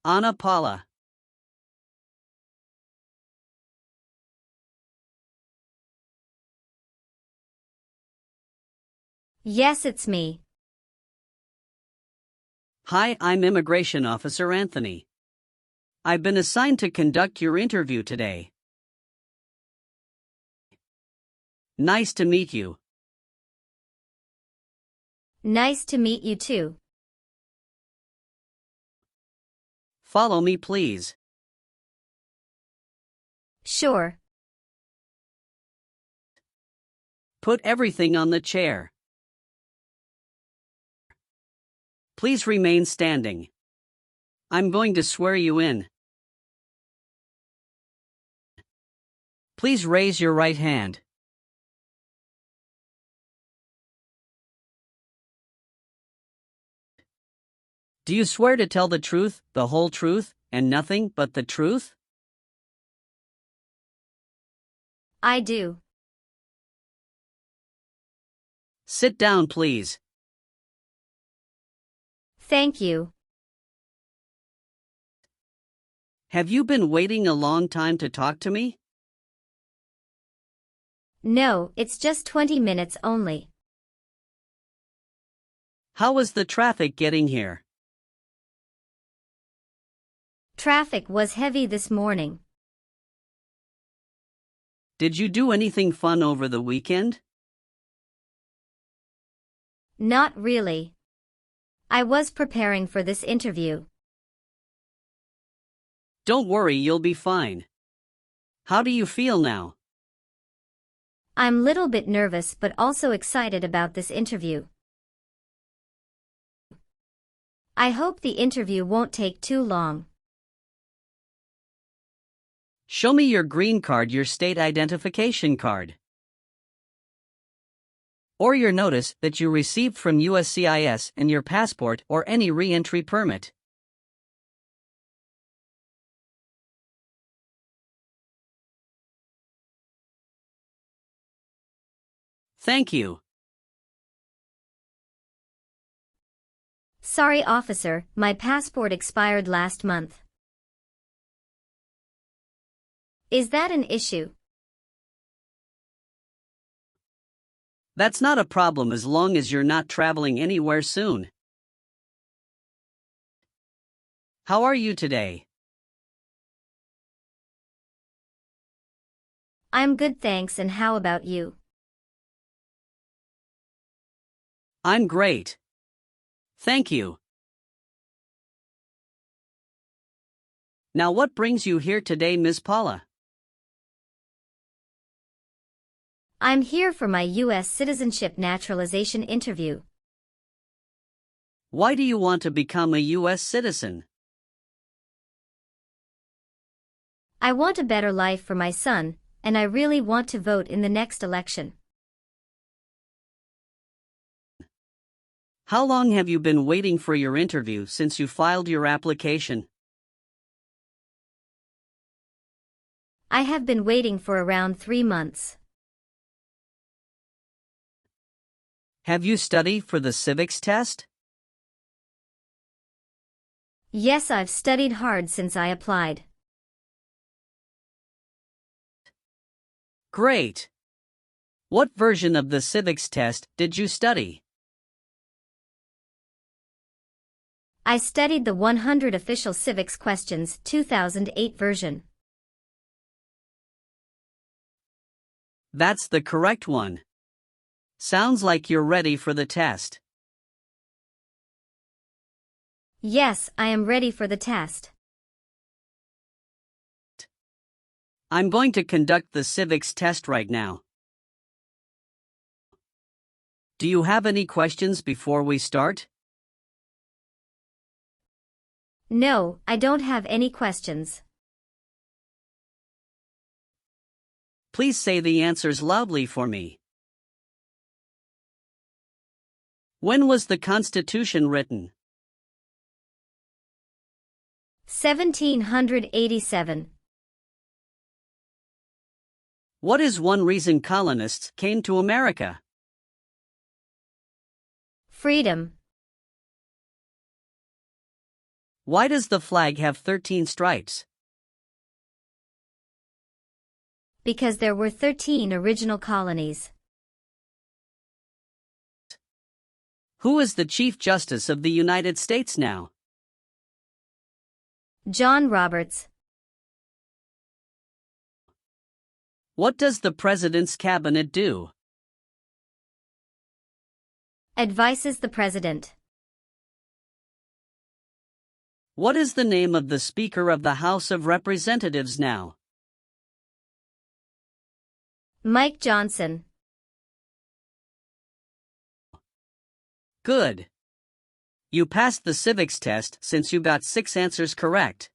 Ana Paula. Yes, it's me. Hi, I'm Immigration Officer Anthony. I've been assigned to conduct your interview today. Nice to meet you. Nice to meet you too. Follow me, please. Sure. Put everything on the chair. Please remain standing. I'm going to swear you in. Please raise your right hand. Do you swear to tell the truth, the whole truth, and nothing but the truth? I do. Sit down, please. Thank you. Have you been waiting a long time to talk to me? No, it's just 20 minutes only. How was the traffic getting here? Traffic was heavy this morning. Did you do anything fun over the weekend? Not really. I was preparing for this interview. Don't worry, you'll be fine. How do you feel now? I'm a little bit nervous but also excited about this interview. I hope the interview won't take too long. Show me your green card, your state identification card. Or your notice that you received from USCIS and your passport or any re-entry permit. Thank you. Sorry, officer, my passport expired last month. Is that an issue? That's not a problem as long as you're not traveling anywhere soon. How are you today? I'm good, thanks, and how about you? I'm great. Thank you. Now what brings you here today, Ms. Paula? I'm here for my U.S. Citizenship Naturalization interview. Why do you want to become a U.S. citizen? I want a better life for my son, and I really want to vote in the next election. How long have you been waiting for your interview since you filed your application? I have been waiting for around 3 months. Have you studied for the civics test? Yes, I've studied hard since I applied. Great. What version of the civics test did you study? I studied the 100 Official Civics Questions 2008 version. That's the correct one. Sounds like you're ready for the test. Yes, I am ready for the test. I'm going to conduct the civics test right now. Do you have any questions before we start? No, I don't have any questions. Please say the answers loudly for me. When was the Constitution written? 1787. What is one reason colonists came to America? Freedom. Why does the flag have 13 stripes? Because there were 13 original colonies. Who is the Chief Justice of the United States now? John Roberts. What does the President's cabinet do? Advises the President. What is the name of the Speaker of the House of Representatives now? Mike Johnson. Good. You passed the civics test since you got 6 answers correct.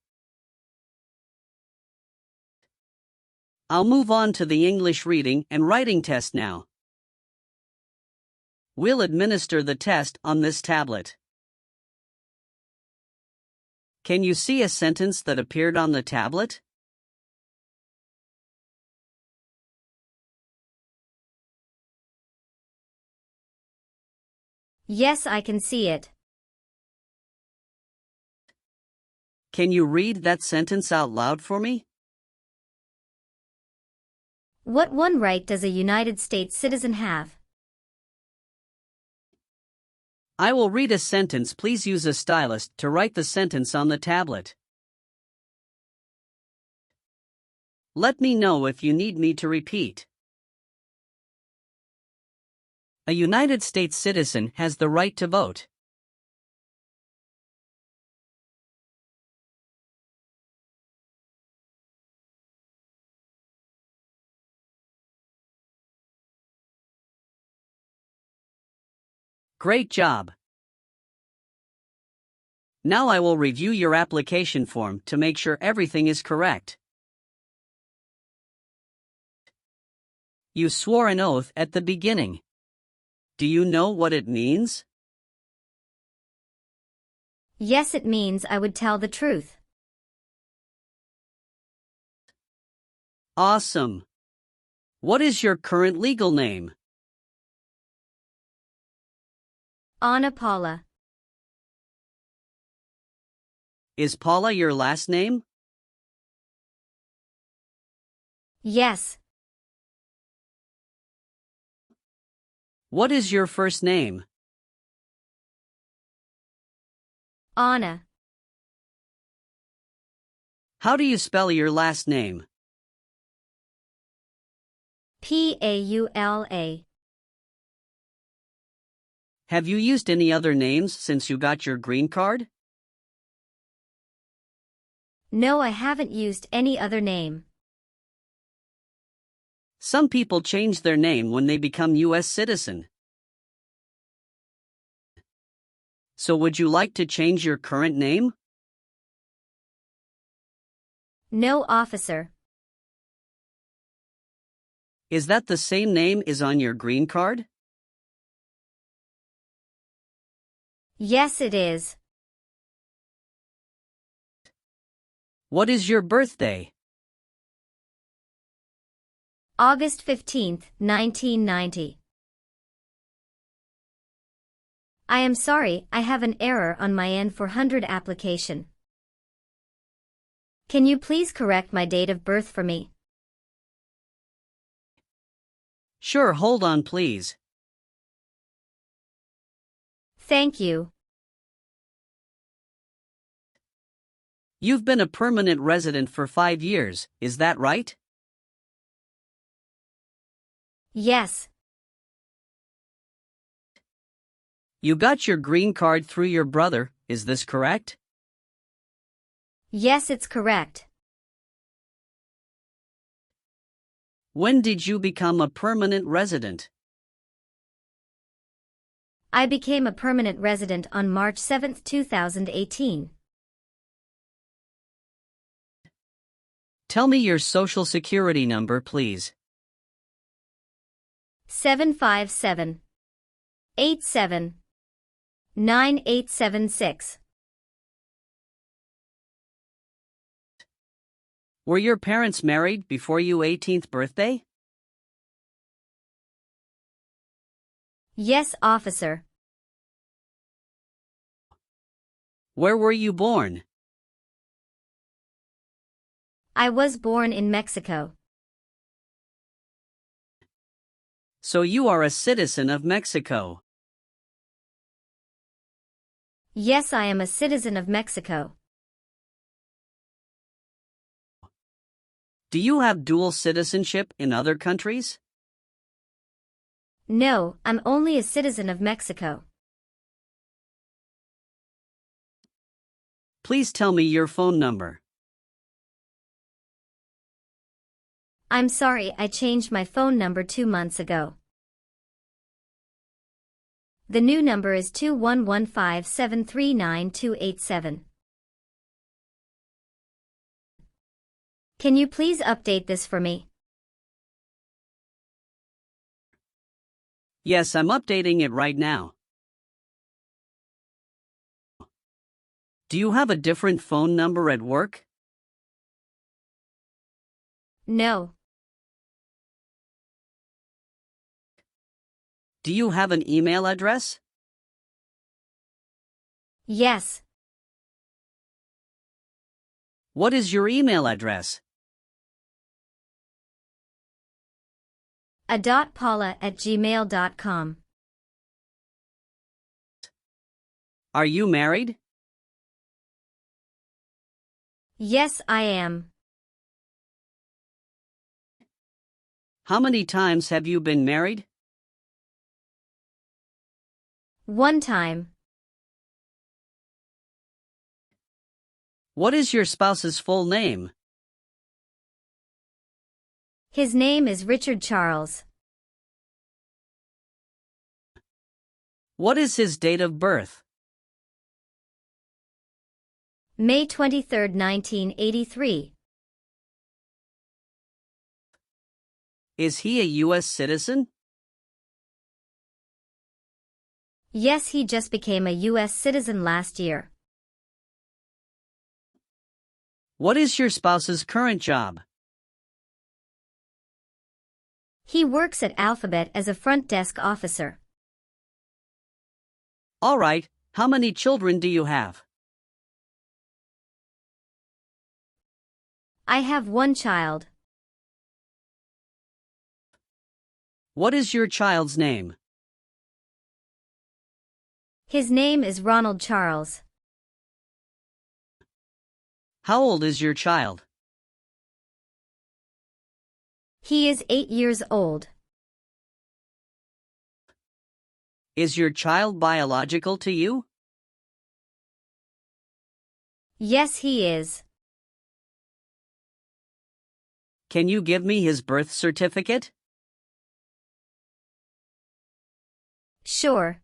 I'll move on to the English reading and writing test now. We'll administer the test on this tablet. Can you see a sentence that appeared on the tablet? Yes, I can see it. Can you read that sentence out loud for me? What one right does a United States citizen have? I will read a sentence. Please use a stylus to write the sentence on the tablet. Let me know if you need me to repeat. A United States citizen has the right to vote. Great job! Now I will review your application form to make sure everything is correct. You swore an oath at the beginning. Do you know what it means? Yes, it means I would tell the truth. Awesome! What is your current legal name? Anna Paula. Is Paula your last name? Yes. What is your first name? Anna. How do you spell your last name? Paula. Have you used any other names since you got your green card? No, I haven't used any other name. Some people change their name when they become U.S. citizen. So would you like to change your current name? No, officer. Is that the same name as on your green card? Yes, it is. What is your birthday? August 15th, 1990. I am sorry, I have an error on my N-400 application. Can you please correct my date of birth for me? Sure, hold on please. Thank you. You've been a permanent resident for 5 years, is that right? Yes. You got your green card through your brother, is this correct? Yes, it's correct. When did you become a permanent resident? I became a permanent resident on March 7, 2018. Tell me your social security number, please. 757-87-9876. Were your parents married before your 18th birthday? Yes, officer. Where were you born? I was born in Mexico. So you are a citizen of Mexico. Yes, I am a citizen of Mexico. Do you have dual citizenship in other countries? No, I'm only a citizen of Mexico. Please tell me your phone number. I'm sorry, I changed my phone number 2 months ago. The new number is 2115739287. Can you please update this for me? Yes, I'm updating it right now. Do you have a different phone number at work? No. Do you have an email address? Yes. What is your email address? a.paula@gmail.com. Are you married? Yes, I am. How many times have you been married? 1 time. What is your spouse's full name? His name is Richard Charles. What is his date of birth? May 23, 1983. Is he a U.S. citizen? Yes, he just became a U.S. citizen last year. What is your spouse's current job? He works at Alphabet as a front desk officer. All right, how many children do you have? I have 1 child. What is your child's name? His name is Ronald Charles. How old is your child? He is 8 years old. Is your child biological to you? Yes, he is. Can you give me his birth certificate? Sure.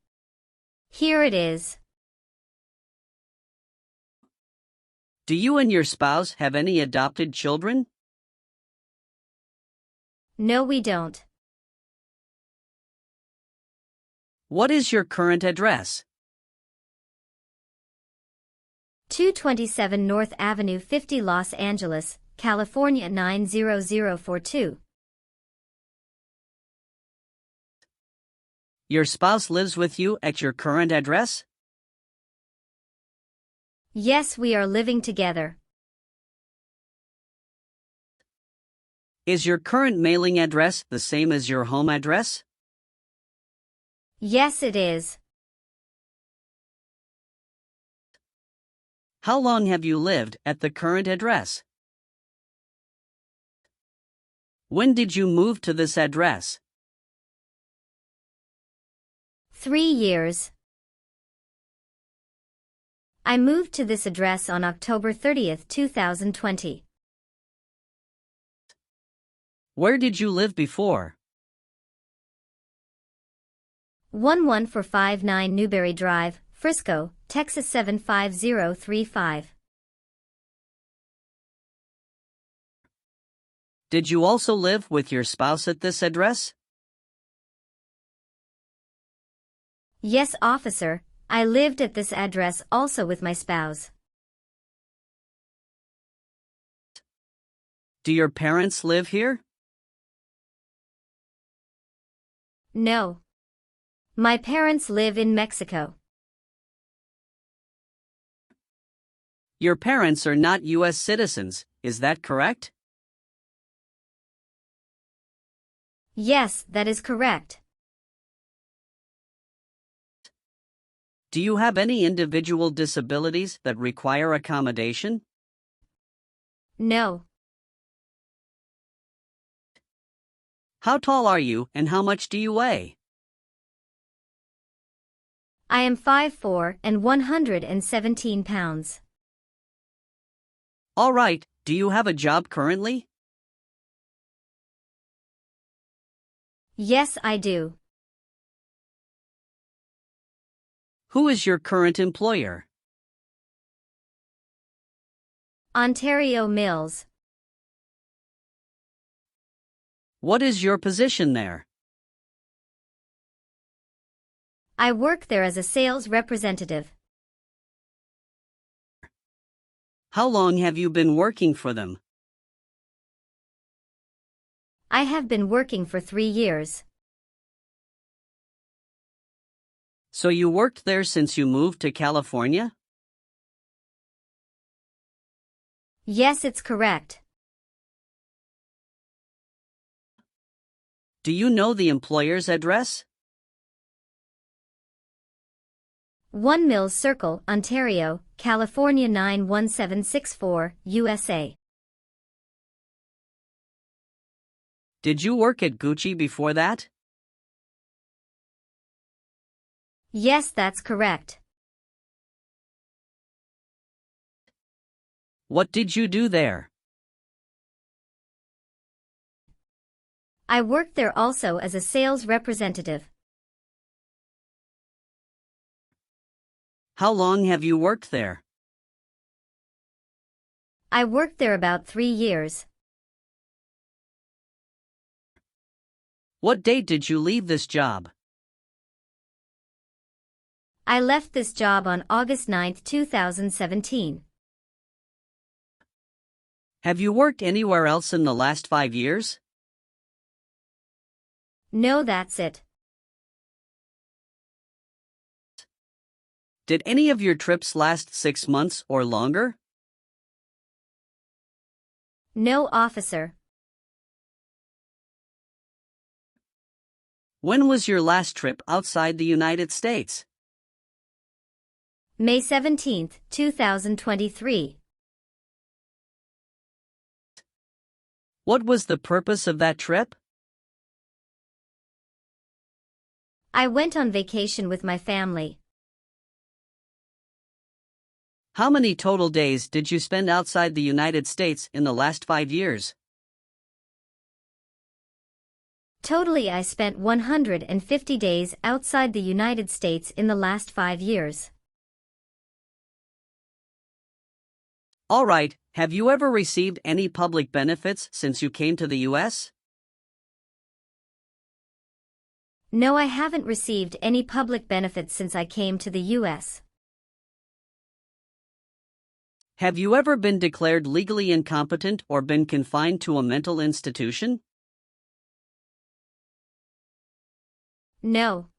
Here it is. Do you and your spouse have any adopted children? No, we don't. What is your current address? 227 North Avenue 50 Los Angeles, California 90042. Your spouse lives with you at your current address? Yes, we are living together. Is your current mailing address the same as your home address? Yes, it is. How long have you lived at the current address? When did you move to this address? 3 years. I moved to this address on October 30, 2020. Where did you live before? 11459 Newberry Drive, Frisco, Texas 75035. Did you also live with your spouse at this address? Yes, officer, I lived at this address also with my spouse. Do your parents live here? No. My parents live in Mexico. Your parents are not U.S. citizens, is that correct? Yes, that is correct. Do you have any individual disabilities that require accommodation? No. How tall are you and how much do you weigh? I am 5'4" and 117 pounds. All right, do you have a job currently? Yes, I do. Who is your current employer? Ontario Mills. What is your position there? I work there as a sales representative. How long have you been working for them? I have been working for 3 years. So you worked there since you moved to California? Yes, it's correct. Do you know the employer's address? 1 Mills Circle, Ontario, California 91764, USA. Did you work at Gucci before that? Yes, that's correct. What did you do there? I worked there also as a sales representative. How long have you worked there? I worked there about 3 years. What date did you leave this job? I left this job on August 9, 2017. Have you worked anywhere else in the last 5 years? No, that's it. Did any of your trips last 6 months or longer? No, officer. When was your last trip outside the United States? May 17, 2023. What was the purpose of that trip? I went on vacation with my family. How many total days did you spend outside the United States in the last 5 years? Totally, I spent 150 days outside the United States in the last 5 years. All right, have you ever received any public benefits since you came to the U.S.? No, I haven't received any public benefits since I came to the U.S. Have you ever been declared legally incompetent or been confined to a mental institution? No.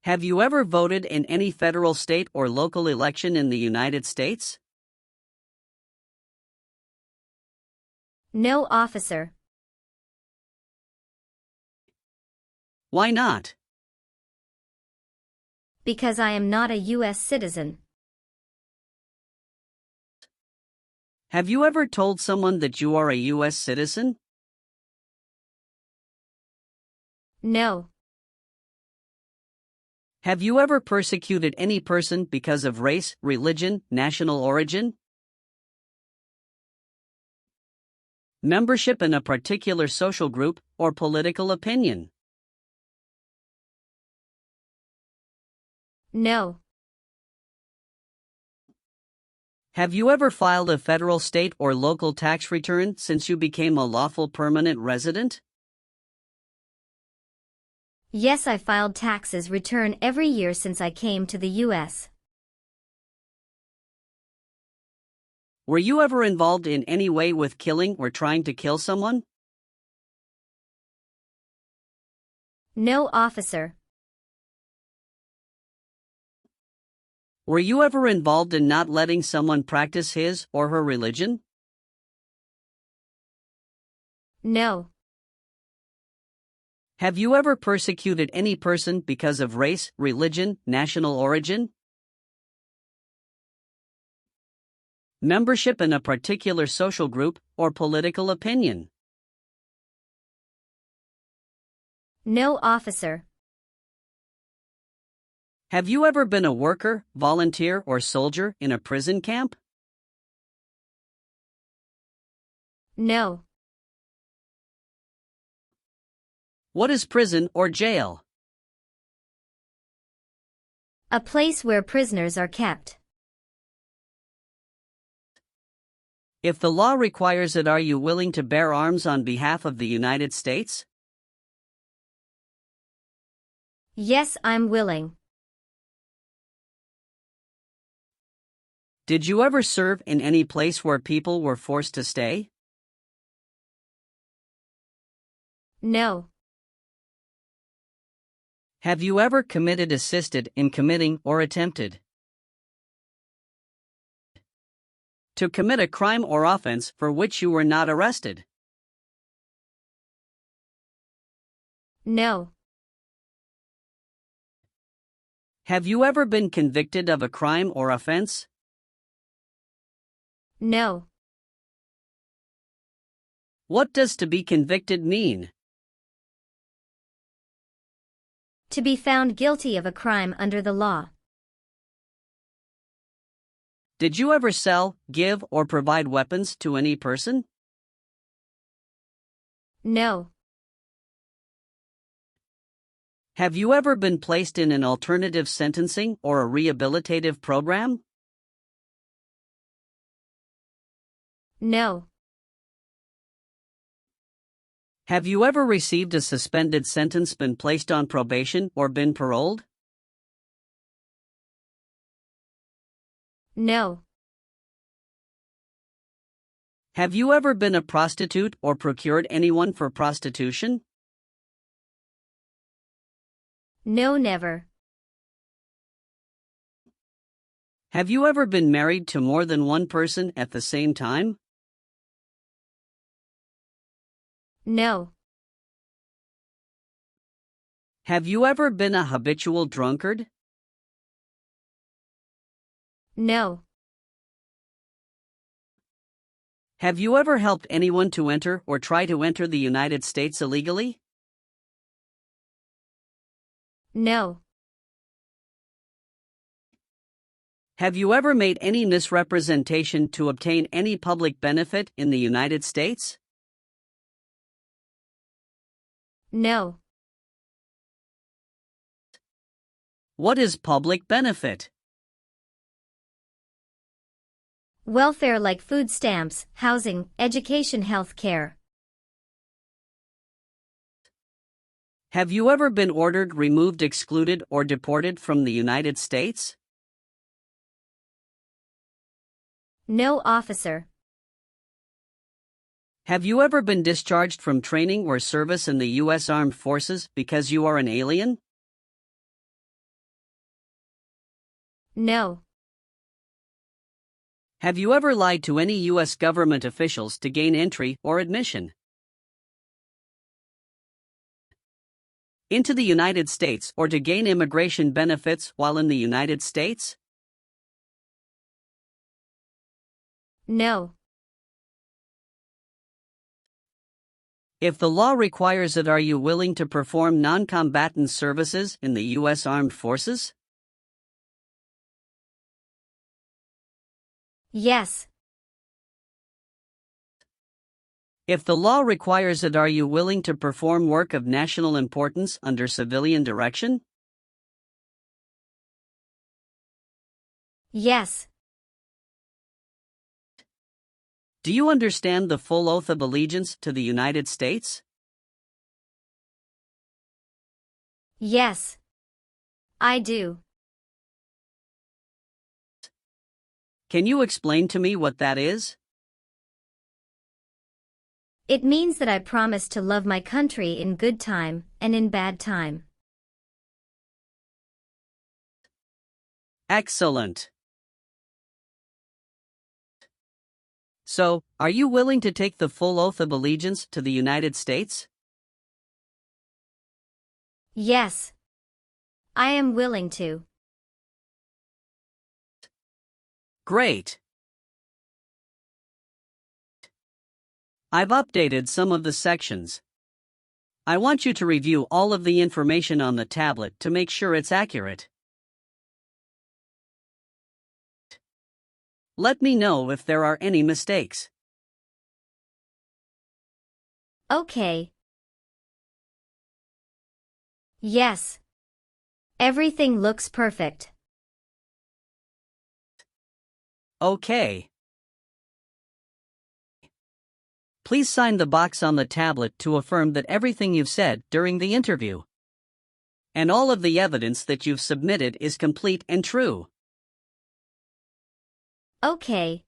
Have you ever voted in any federal, state, or local election in the United States? No, officer. Why not? Because I am not a U.S. citizen. Have you ever told someone that you are a U.S. citizen? No. Have you ever persecuted any person because of race, religion, national origin? Membership in a particular social group or political opinion? No. Have you ever filed a federal, state, or local tax return since you became a lawful permanent resident? Yes, I filed taxes return every year since I came to the U.S. Were you ever involved in any way with killing or trying to kill someone? No, officer. Were you ever involved in not letting someone practice his or her religion? No. Have you ever persecuted any person because of race, religion, national origin? Membership in a particular social group or political opinion? No, officer. Have you ever been a worker, volunteer, or soldier in a prison camp? No. What is prison or jail? A place where prisoners are kept. If the law requires it, are you willing to bear arms on behalf of the United States? Yes, I'm willing. Did you ever serve in any place where people were forced to stay? No. Have you ever committed, assisted in committing, or attempted to commit a crime or offense for which you were not arrested? No. Have you ever been convicted of a crime or offense? No. What does to be convicted mean? To be found guilty of a crime under the law. Did you ever sell, give, or provide weapons to any person? No. Have you ever been placed in an alternative sentencing or a rehabilitative program? No. Have you ever received a suspended sentence, been placed on probation, or been paroled? No. Have you ever been a prostitute or procured anyone for prostitution? No, never. Have you ever been married to more than one person at the same time? No. Have you ever been a habitual drunkard? No. Have you ever helped anyone to enter or try to enter the United States illegally? No. Have you ever made any misrepresentation to obtain any public benefit in the United States? No. What is public benefit? Welfare like food stamps, housing, education, health care. Have you ever been ordered, removed, excluded, or deported from the United States? No, officer. Have you ever been discharged from training or service in the U.S. Armed Forces because you are an alien? No. Have you ever lied to any U.S. government officials to gain entry or admission into the United States or to gain immigration benefits while in the United States? No. If the law requires it, are you willing to perform non-combatant services in the U.S. Armed Forces? Yes. If the law requires it, are you willing to perform work of national importance under civilian direction? Yes. Do you understand the full oath of allegiance to the United States? Yes. I do. Can you explain to me what that is? It means that I promise to love my country in good time and in bad time. Excellent. So, are you willing to take the full oath of allegiance to the United States? Yes. I am willing to. Great. I've updated some of the sections. I want you to review all of the information on the tablet to make sure it's accurate. Let me know if there are any mistakes. Okay. Yes. Everything looks perfect. Okay. Please sign the box on the tablet to affirm that everything you've said during the interview and all of the evidence that you've submitted is complete and true. Okay.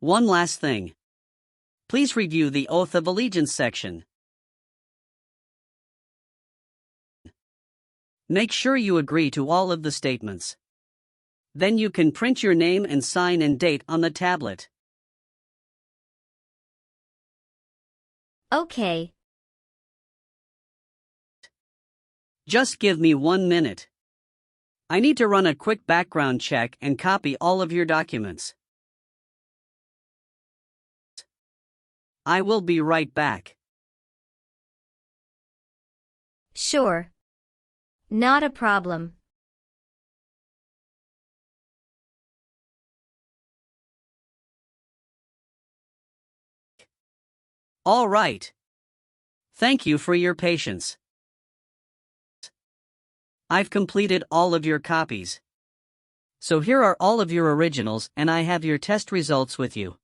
One last thing. Please review the Oath of Allegiance section. Make sure you agree to all of the statements. Then you can print your name and sign and date on the tablet. Okay. Just give me 1 minute. I need to run a quick background check and copy all of your documents. I will be right back. Sure. Not a problem. All right. Thank you for your patience. I've completed all of your copies. So here are all of your originals, and I have your test results with you.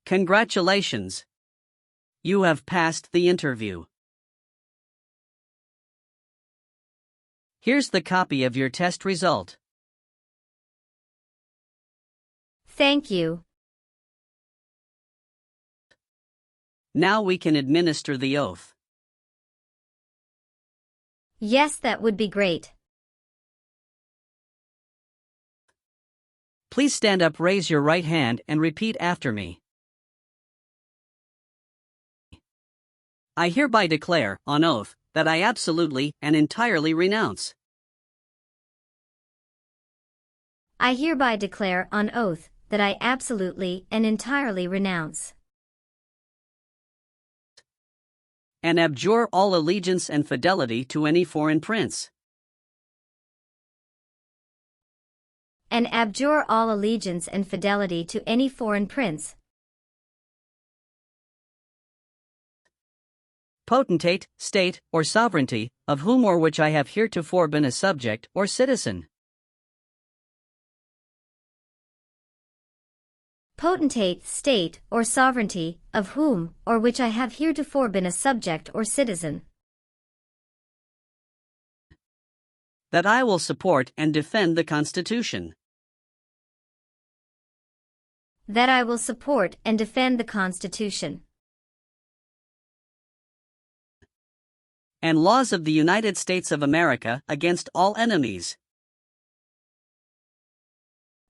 Congratulations. You have passed the interview. Here's the copy of your test result. Thank you. Now we can administer the oath. Yes, that would be great. Please stand up, raise your right hand, and repeat after me. I hereby declare, on oath, that I absolutely and entirely renounce. I hereby declare on oath that I absolutely and entirely renounce And abjure all allegiance and fidelity to any foreign prince. and abjure all allegiance and fidelity to any foreign prince, potentate, state, or sovereignty, of whom or which I have heretofore been a subject or citizen. potentate, state, or sovereignty, of whom or which I have heretofore been a subject or citizen, That I will support and defend the Constitution that I will support and defend the Constitution and laws of the United States of America against all enemies,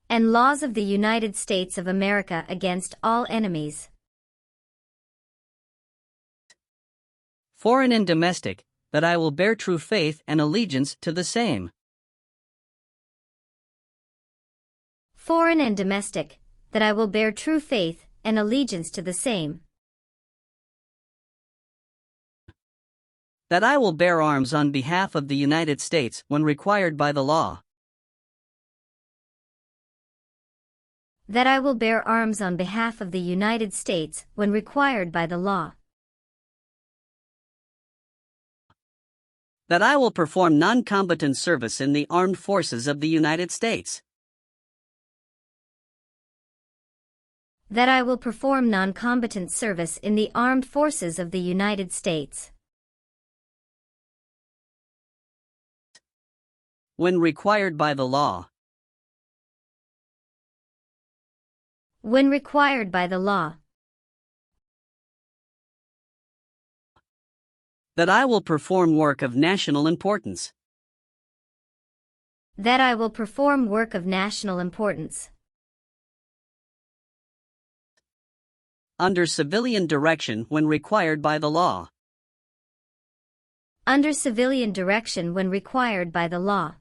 and laws of the United States of America against all enemies, foreign and domestic, that I will bear true faith and allegiance to the same, foreign and domestic, that I will bear true faith and allegiance to the same, that I will bear arms on behalf of the United States when required by the law, that I will bear arms on behalf of the United States when required by the law, that I will perform non-combatant service in the armed forces of the United States, that I will perform non-combatant service in the armed forces of the United States, when required by the law, when required by the law, That I will perform work of national importance. That I will perform work of national importance. Under civilian direction when required by the law. Under civilian direction when required by the law.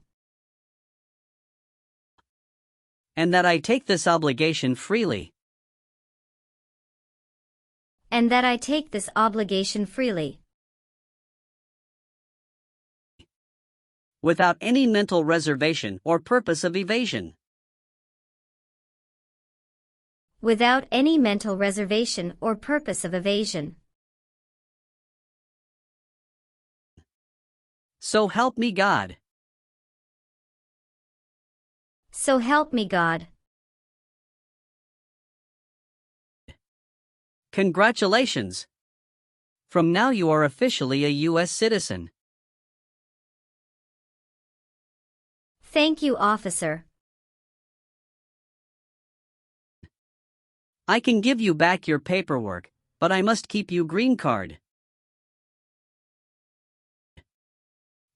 And that I take this obligation freely. And that I take this obligation freely. Without any mental reservation or purpose of evasion. Without any mental reservation or purpose of evasion. So help me God. So help me God. Congratulations! From now you are officially a U.S. citizen. Thank you, officer. I can give you back your paperwork, but I must keep you green card.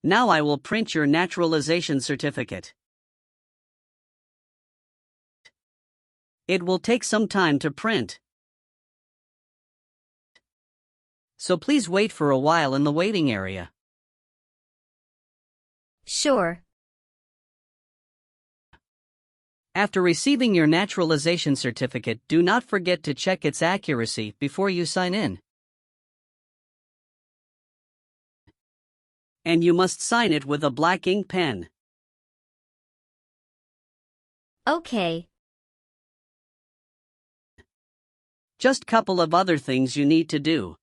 Now I will print your naturalization certificate. It will take some time to print. So please wait for a while in the waiting area. Sure. After receiving your naturalization certificate, do not forget to check its accuracy before you sign in. And you must sign it with a black ink pen. Okay. Just couple of other things you need to do.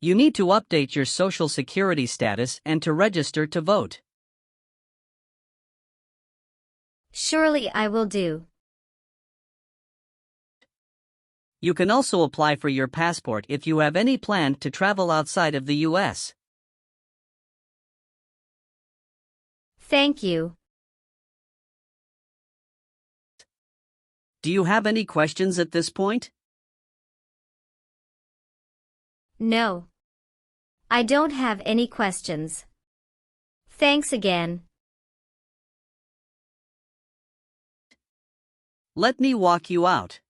You need to update your social security status and to register to vote. Surely I will do. You can also apply for your passport if you have any plan to travel outside of the U.S. Thank you. Do you have any questions at this point? No. I don't have any questions. Thanks again. Let me walk you out.